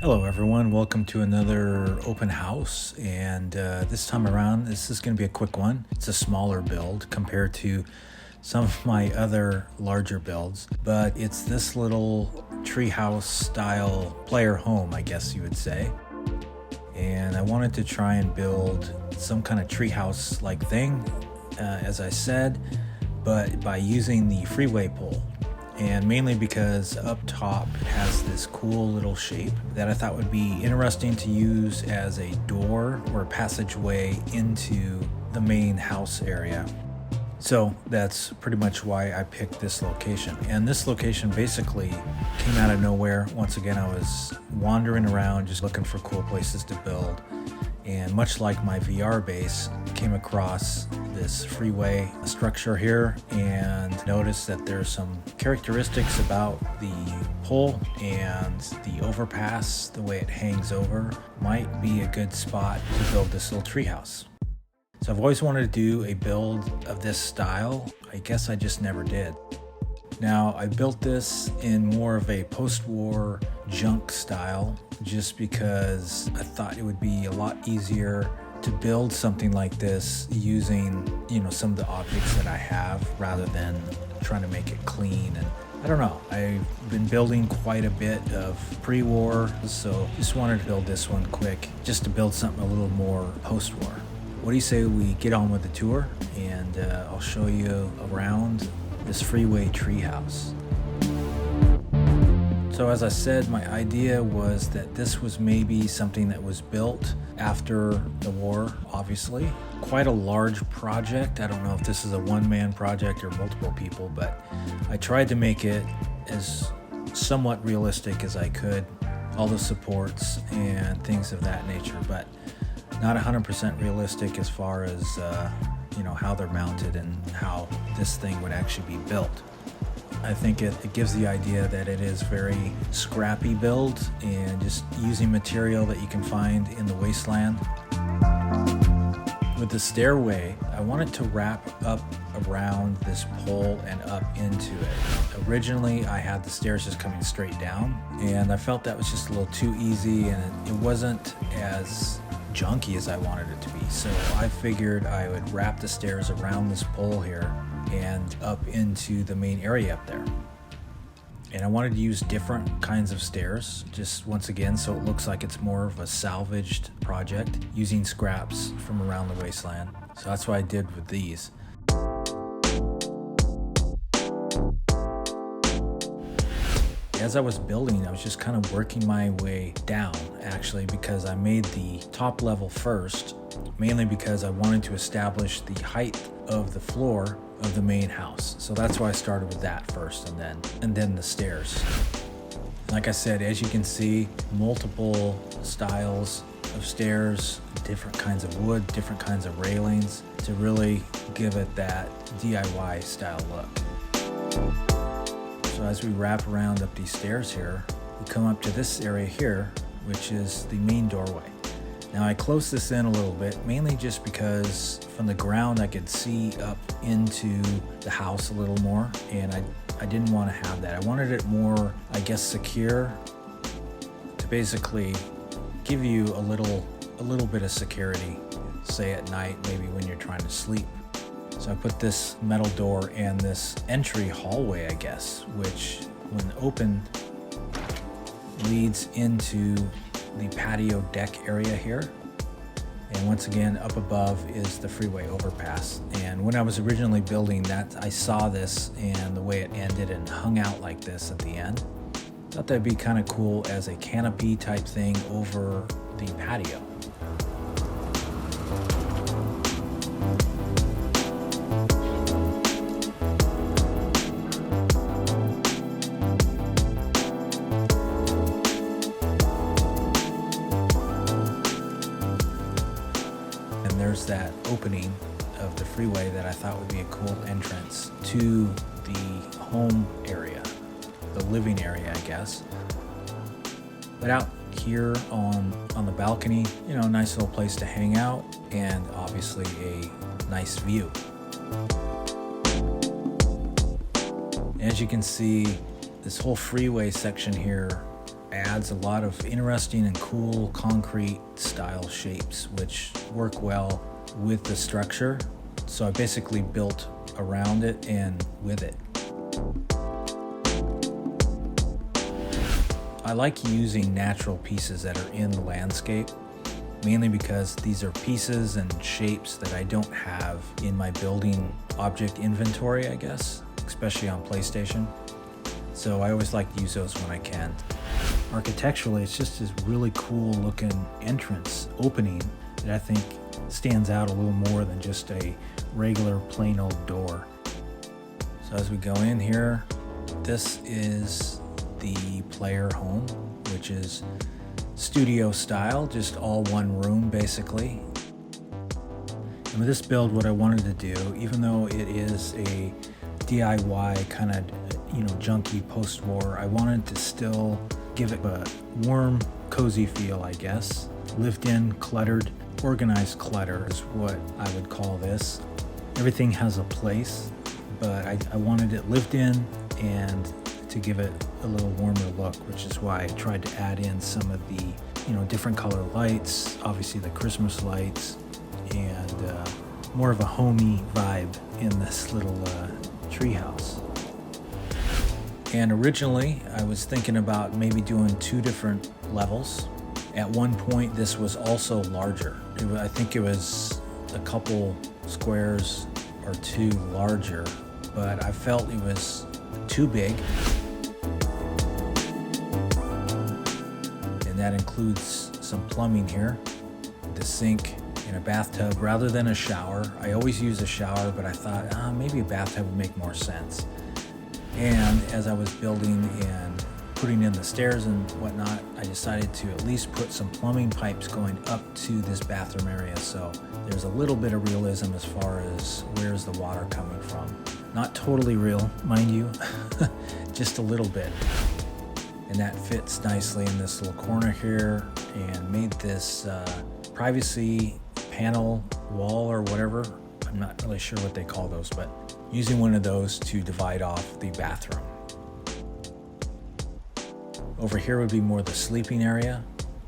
Hello everyone, welcome to another open house, and this time around this is going to be a quick one. It's a smaller build compared to some of my other larger builds, but it's this little treehouse style player home, I guess you would say. And I wanted to try and build some kind of treehouse like thing, as I said, but by using the freeway pole. And mainly because up top it has this cool little shape that I thought would be interesting to use as a door or a passageway into the main house area. So that's pretty much why I picked this location. And this location basically came out of nowhere. Once again, I was wandering around just looking for cool places to build. And much like my VR base, came across this freeway structure here and noticed that there's some characteristics about the pole and the overpass, the way it hangs over, might be a good spot to build this little treehouse. So I've always wanted to do a build of this style. I guess I just never did. Now, I built this in more of a post-war junk style just because I thought it would be a lot easier to build something like this using, some of the objects that I have rather than trying to make it clean. And I don't know, I've been building quite a bit of pre-war, so just wanted to build this one quick just to build something a little more post-war. What do you say we get on with the tour, and I'll show you around this Freeway Treehouse. So as I said, my idea was that this was maybe something that was built after the war, obviously. Quite a large project. I don't know if this is a one-man project or multiple people, but I tried to make it as somewhat realistic as I could. All the supports and things of that nature, but not 100% realistic as far as how they're mounted and how this thing would actually be built. I think it gives the idea that it is very scrappy build and just using material that you can find in the wasteland. With the stairway, I wanted to wrap up around this pole and up into it. Originally, I had the stairs just coming straight down, and I felt that was just a little too easy, and it wasn't as junky as I wanted it to be. So I figured I would wrap the stairs around this pole here and up into the main area up there. And I wanted to use different kinds of stairs, just once again, so it looks like it's more of a salvaged project using scraps from around the wasteland. So that's what I did with these. As I was building, I was just kind of working my way down, actually, because I made the top level first, mainly because I wanted to establish the height of the floor of the main house. So that's why I started with that first, and then the stairs. Like I said, as you can see, multiple styles of stairs, different kinds of wood, different kinds of railings to really give it that DIY style look. So as we wrap around up these stairs here, we come up to this area here, which is the main doorway. Now I closed this in a little bit, mainly just because from the ground I could see up into the house a little more, and I didn't want to have that. I wanted it more, I guess, secure to basically give you a little bit of security, say at night, maybe when you're trying to sleep. So I put this metal door and this entry hallway, I guess, which when opened leads into the patio deck area here. And once again, up above is the freeway overpass. And when I was originally building that, I saw this and the way it ended and hung out like this at the end. Thought that'd be kind of cool as a canopy type thing over the patio. There's that opening of the freeway that I thought would be a cool entrance to the home area, the living area, I guess. But out here on the balcony, nice little place to hang out, and obviously a nice view. As you can see, this whole freeway section here adds a lot of interesting and cool concrete style shapes which work well with the structure. So I basically built around it and with it. I like using natural pieces that are in the landscape, mainly because these are pieces and shapes that I don't have in my building object inventory, I guess, especially on PlayStation. So I always like to use those when I can. Architecturally, it's just this really cool looking entrance opening that I think stands out a little more than just a regular plain old door. So as we go in here, this is the player home, which is studio style, just all one room basically. And with this build, what I wanted to do, even though it is a DIY kind of, junky post-war, I wanted to still give it a warm, cozy feel, I guess. Lived-in, cluttered, organized clutter is what I would call this. Everything has a place, but I wanted it lived in and to give it a little warmer look, which is why I tried to add in some of the, different color lights, obviously the Christmas lights, and more of a homey vibe in this little treehouse. And originally, I was thinking about maybe doing 2 different levels. At one point, this was also larger. I think it was a couple squares or 2 larger, but I felt it was too big. And that includes some plumbing here, the sink and a bathtub rather than a shower. I always use a shower, but I thought maybe a bathtub would make more sense. And as I was building and putting in the stairs and whatnot, I decided to at least put some plumbing pipes going up to this bathroom area. So there's a little bit of realism as far as where's the water coming from. Not totally real, mind you, just a little bit. And that fits nicely in this little corner here and made this privacy panel wall or whatever. I'm not really sure what they call those, but using one of those to divide off the bathroom. Over here would be more the sleeping area.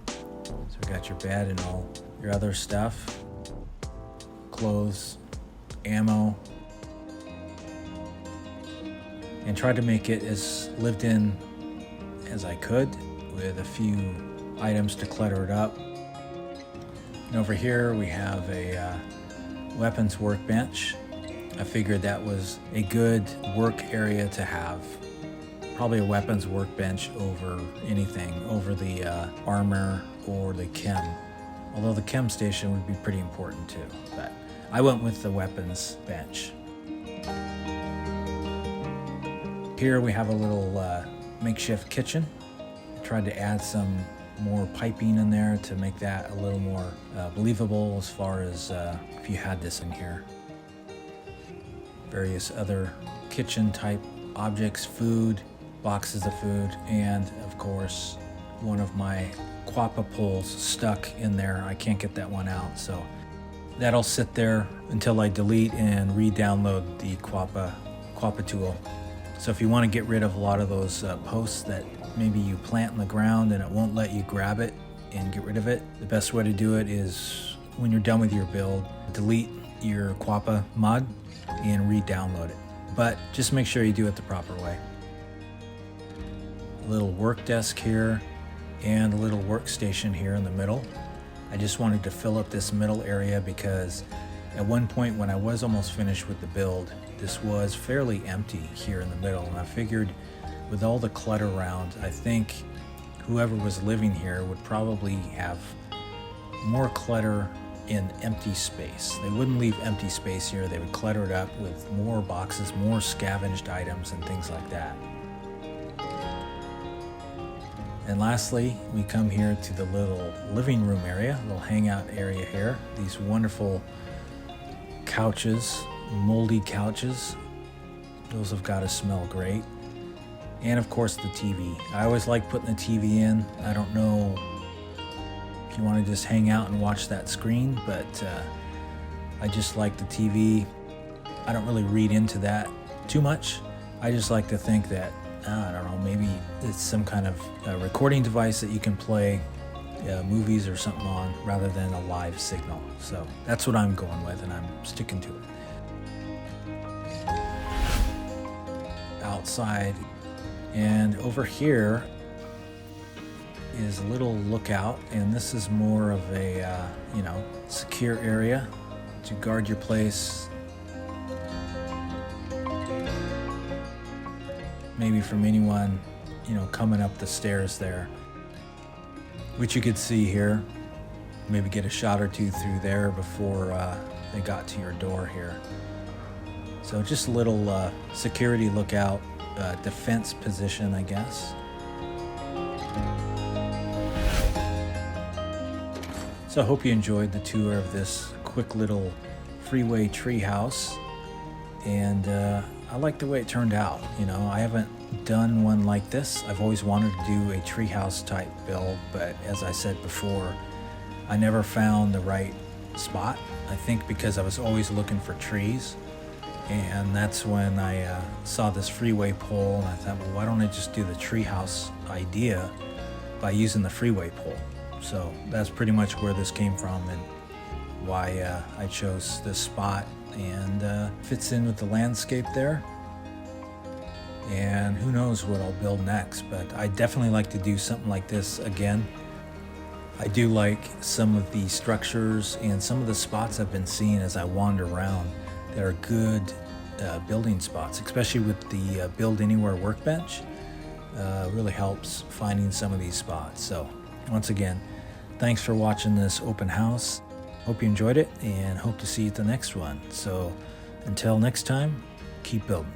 So we got your bed and all your other stuff, clothes, ammo, and tried to make it as lived in as I could with a few items to clutter it up. And over here we have a weapons workbench. I figured that was a good work area to have. Probably a weapons workbench over anything, over the armor or the chem. Although the chem station would be pretty important too, but I went with the weapons bench. Here we have a little makeshift kitchen. I tried to add some more piping in there to make that a little more believable as far as if you had this in here. Various other kitchen type objects, food, boxes of food, and of course one of my Quappa poles stuck in there. I can't get that one out, so that'll sit there until I delete and re-download the Quappa tool. So if you want to get rid of a lot of those posts that maybe you plant in the ground and it won't let you grab it and get rid of it, the best way to do it is when you're done with your build, delete your Quappa mod and re-download it. But just make sure you do it the proper way. A little work desk here and a little workstation here in the middle. I just wanted to fill up this middle area because at one point when I was almost finished with the build, this was fairly empty here in the middle, and I figured with all the clutter around, I think whoever was living here would probably have more clutter in empty space. They wouldn't leave empty space here. They would clutter it up with more boxes, more scavenged items and things like that. And lastly, we come here to the little living room area, little hangout area here. These wonderful couches, moldy couches. Those have got to smell great. And of course the TV. I always like putting the TV in. I don't know if you want to just hang out and watch that screen, but I just like the TV. I don't really read into that too much. I just like to think that I don't know, maybe it's some kind of recording device that you can play movies or something on rather than a live signal. So that's what I'm going with, and I'm sticking to it. Outside, and over here is a little lookout, and this is more of a secure area to guard your place, maybe from anyone coming up the stairs there, which you could see here. Maybe get a shot or two through there before they got to your door here. So just a little security lookout, defense position, I guess. So I hope you enjoyed the tour of this quick little Freeway Treehouse, and I like the way it turned out. I haven't done one like this. I've always wanted to do a treehouse type build, but as I said before, I never found the right spot. I think because I was always looking for trees, and that's when I saw this freeway pole, and I thought, well, why don't I just do the treehouse idea by using the freeway pole? So that's pretty much where this came from, and why I chose this spot, and fits in with the landscape there. And who knows what I'll build next, but I definitely like to do something like this again. I do like some of the structures and some of the spots I've been seeing as I wander around that are good building spots, especially with the Build Anywhere workbench. Really helps finding some of these spots. So once again, thanks for watching this open house. Hope you enjoyed it, and hope to see you at the next one. So until next time, keep building.